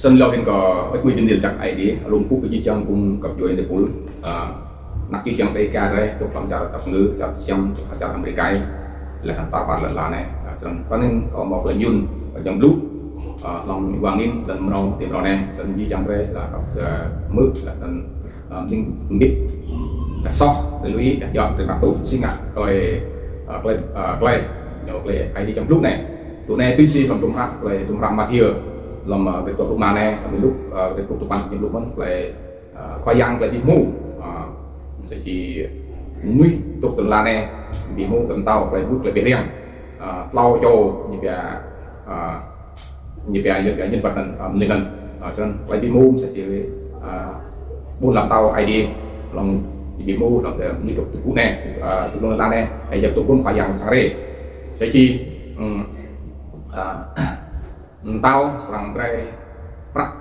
sân lâu bên có mấy bên tiền chặt ai đi luôn cú cái chân cùng cặp đôi để cú nãy chỉ chẳng phải cả đấy tục làm chợ tập ngữ chợ America là thành tạo bản lần này cho nên có một lần yun ở trong lúc lòng vàng in lần đầu tìm rồi này sân chỉ chẳng đây là cặp mức là lần nhưng biết là so để lưu ý để dọn để bắt tụ sinh ngạc rồi play nhiều play ai đi trong lúc này tụi này tuy si còn trung hát play trung ram mặt here làm việc của mà này lúc việc của tụi bạn những lúc vẫn play khoai giang lại bị mù sẽ chỉ nuôi tục tuần là này bị mù cầm tàu play bút lại bị riêng lau trâu như cái nhân vật này lần cho nên play bị mù sẽ chỉ buôn làm tàu ID lòng bị mù là như tục tụi này tụi nó là này hay giờ tụi buôn khoai giang sáng đây sẽ chỉ tao sang pre prak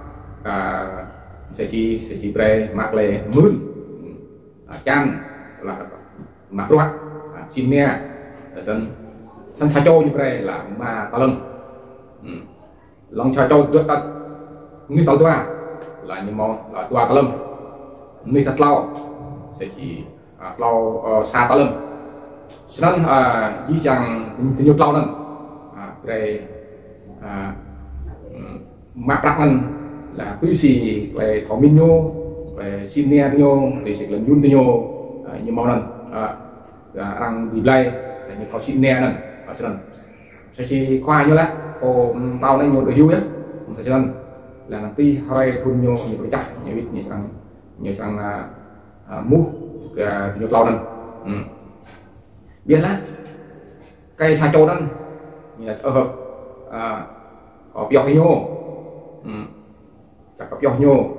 sẽ chỉ pre mạc lệ mướn chan là mạc ruột chim nè dân sân cha châu như pre là mà tao lân lòng cha châu tuyệt tật như tao toa là như mong là toa tao lâm như thật lâu sẽ chỉ lâu xa tao lâm cho nên chỉ chẳng nhiều lâu nên pre mạc rắc mình là quý sĩ về thọ minh nhô về xin nè nhô thì sẽ lần yun nhô như mong lần rằng dịp đây là như thọ xin nè lần cho nên sẽ chỉ khoa như là ô tao này nhô được vui á cho nên là làm ti hơi thun nhô như cái chắc như rằng mũ nhô lâu lần biết là cây sa châu lần như là có biểu nhô các biểu nhô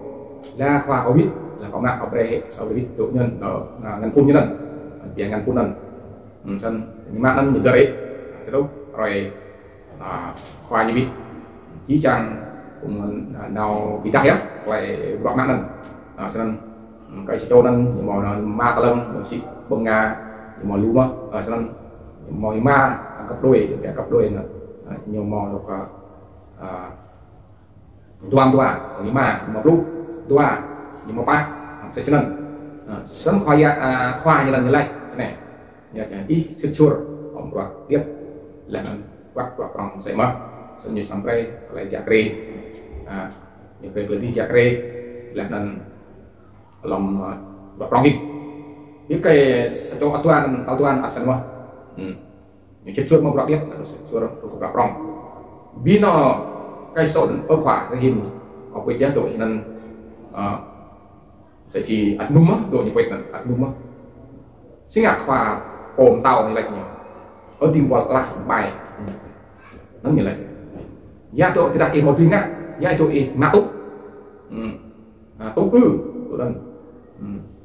là khoa có biết là có mạng ở biết tự nhân ở ngăn phun như lần bia ngăn phun lần chân nhưng mà nó như đấy sẽ đâu rồi khoa như biết chỉ chẳng cùng nào bị đau hết lại gọi mạng lần cho nên cái chỗ nên những món ma tơ lông được chị bông nga những món lúa cho nên món ma cặp đôi là nhiều món được tuan nhưng mà một lúc tua nhưng mà ba sẽ cho nên sớm khoa như là như này thế này ít chút chua ông quạt tiếp là quạt còn sẽ mất xong như sampai lại chặt rê như vậy là chặt rê là nên lòng quạt rong đi những cái cho tao tuan asan mà những chút chua mà quạt tiếp là chua quạt rong vì nó cái số ở khỏa cái hình học về giá tuổi nên sẽ chỉ ăn núm á tuổi như vậy là ăn núm á sinh ngạc khỏa ôm tàu như vậy nhiều ở tìm vào lại bài nó như vậy giá tuổi thì đặt một tiếng á giá tuổi mã túc túc tụi lần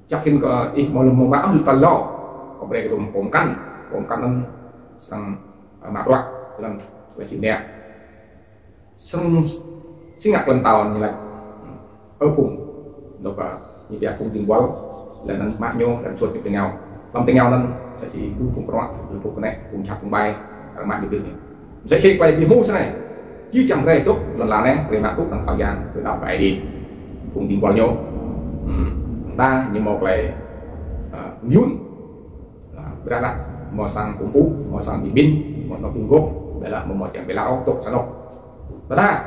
chắc khi có ít một lần một bão thì tần lo có về cái ôm căn nó sang mã đoạn tụi lần về chịu đẹp xong sinh ngạc lần tàu như này ở cùng được như vậy cùng tiền quál là nó mạng nhô là chuột cái nhau làm tiếng nhau nên sẽ chỉ cùng cùng các bạn cùng này cùng chặt cùng bay các mạng được sẽ chỉ quay bị mũ thế này chứ chẳng gây tốt lần là này về mạng tốt bằng thời gian từ đầu phải đi cùng tiền quál nhô ta như một là nhún ra lại mò sang cũng phú mò sang bị binh một nó cùng gốc để là một chẳng bị lão tốt sáng đâu đó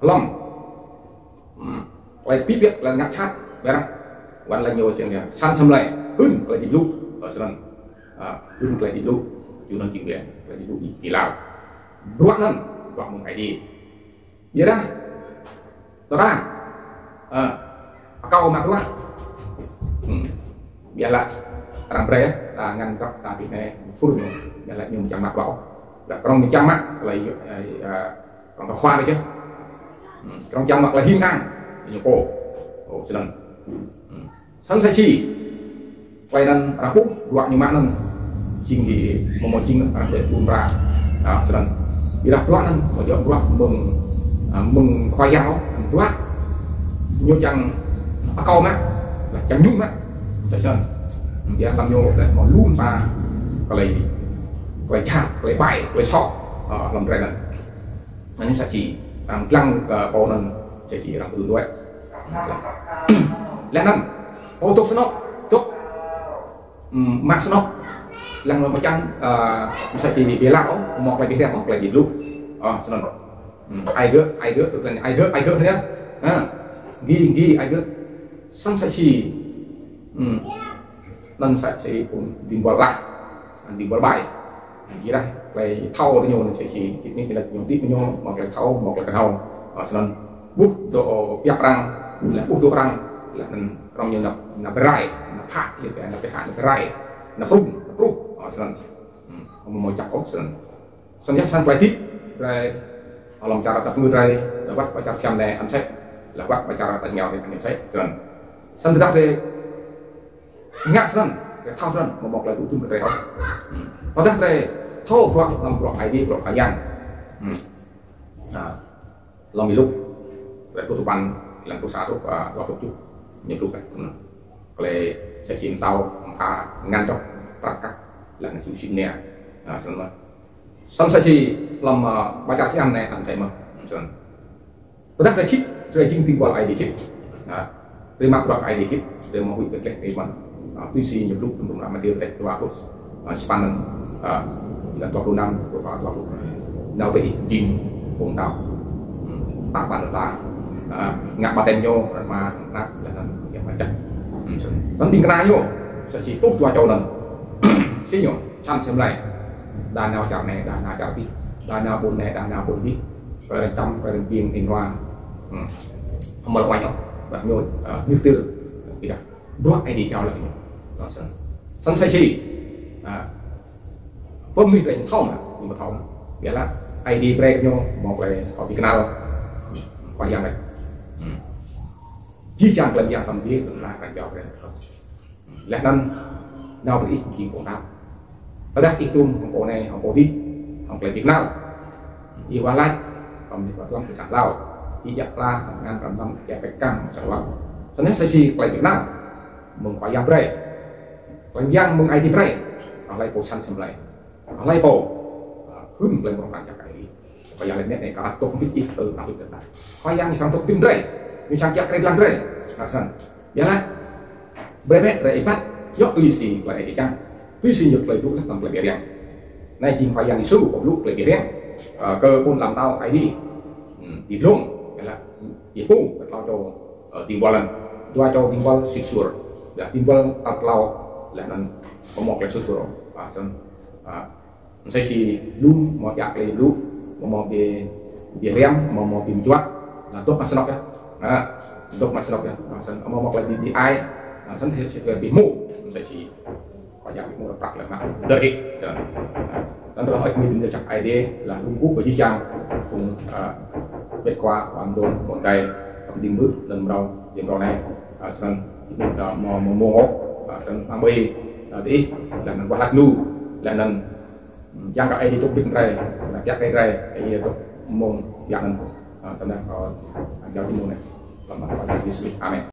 lòng quay tiếp việc là ngắt chát đấy quan là nhiều chuyện này san xâm lại hưng lại đi lúc ở sân hưng lại đi lúc chú nó chịu việc lại đi lúc kỳ lào đoạn lần đoạn một ngày đi vậy đó đó câu mặt đó bây là làm rễ là ngăn các ta thì này phút rồi bây là nhiều chẳng mặt đó là trong trăm mắt là còn có khoa đấy chứ trong trăm mắt là hiên ngang nhiều cổ cho nên sẵn sẽ chỉ quay lên ra bút đoạn như mạng nên trình thì một trình để phun ra cho nên vì là đoạn nên một giờ đoạn mừng khoai giáo đoạn nhiều chẳng câu mắt là chẳng nhung mắt cho nên vì làm nhiều để mà luôn ta có lấy chạm lấy bài lấy sọ làm ra này anh sẽ chỉ lăng bầu nên chỉ rằng từ đuôi lẽ năng ô tô nó tốt mặt nó lăng mà chăng sẽ chỉ bị lão một lại bị đẹp một lại bị lúc cho nên ai gỡ tự nhiên ai gỡ thế nhá ghi ai gỡ xong sẽ chỉ nên sẽ cùng tìm vào lại tìm vào bài gì đây lại thâu cái nhôm sẽ chỉ những cái là nhôm tiếp nhôm một là thâu một là cái thâu cho nên bút độ giáp răng là bút độ răng là mình trong như là rai là thắt như thế là cái hạt là rai là rung cho nên một chặt ốc xong nhất sang quay tiếp rồi lòng cara tập người đây là bắt phải chặt xem này ăn sách là bắt phải cara tập nhau thì ăn sách cho nên xong ra thì ngã xong cái thao xong một lại tụ tung cái đó và đất đây thâu qua làm của ai đi của cá nhân làm bị lúc rồi tụ ban làm tụ xã tụ vào tụ chút nhiều lúc này cái sẽ chìm tàu phá ngăn trong tất cả là nó chịu xin nè xong sẽ chỉ làm bài trả xem này ăn chạy mà và đất đây chip rồi chính tin vào ai đi chip rồi mặc vào ai đi chip rồi mà bị cái cái tuy si nhiều lúc cũng làm tiêu đấy và phút span là toàn đủ năm và toàn đủ nào bị chìm vùng đảo tạc bạn là ngạc bà tên vô mà nát là nó phải chặt vẫn tin cái vô sẽ chỉ tốt cho châu lần xí nhổ chăm xem này đàn nào chảo này đàn nào chảo đi đàn nào bồn này đàn nào bồn đi rồi là trong rồi là viên hình hoa mở ngoài nhỏ và nhồi như tư thì là đốt ai đi chào lại sân say chi bơm đi thành thông nhưng mà thông nghĩa là ai đi break nhau một là họ bị canal qua dạng này chỉ chẳng lần dạng tầm biết là phải chào về lẽ nên nào bị ít chuyện của nào ở đây ít luônของcổ nàyของcổ điของlại Việt Nam đi qua lại còn thì có lắm chẳng lao đi dắt la ngàn trăm năm kẹt cái căng chẳng lao cho nên sẽ chỉ lại Việt Nam mừng qua dạng break còn dạng mừng ai đi break còn lại cổ săn xem lại còn lại cổ hưng lên một đoạn chắc cái đi và dạng này có tốt biết ít từ nào được tại qua dạng thì sang tốt tim break nhưng sang chắc cái lan break là sao vậy là break rồi bắt dốt tuy gì lại cái chăng tuy gì nhược lại lúc các tầm lại biển này chỉ phải dành số của lúc lại biển cơ quân làm tao ai đi thì luôn là gì cũng lo cho tìm qua lần cho tìm qua xịt sủa để tìm qua tập lao là nó có một cái sủa và xong sẽ chỉ luôn một dạng này luôn một về rem một tìm chuột là tốt mà sọc á tốt mà sọc á xong một là đi ai xong thì sẽ bị mù sẽ chỉ có dạng bị mù là bạc là mà đợi dan rồi mình được chặt ID là Trung Quốc với Trang cùng vượt qua hoàn toàn một cây cầm tiền bước lần đầu điểm đầu này cho nên mò ngốc cho nên bi tí là mình qua hạt nu là nên Giang cả ID tốt bình đây là chắc cái đây cái tốt môn dạng cho nên có giao cái môn này và mà có cái Amen.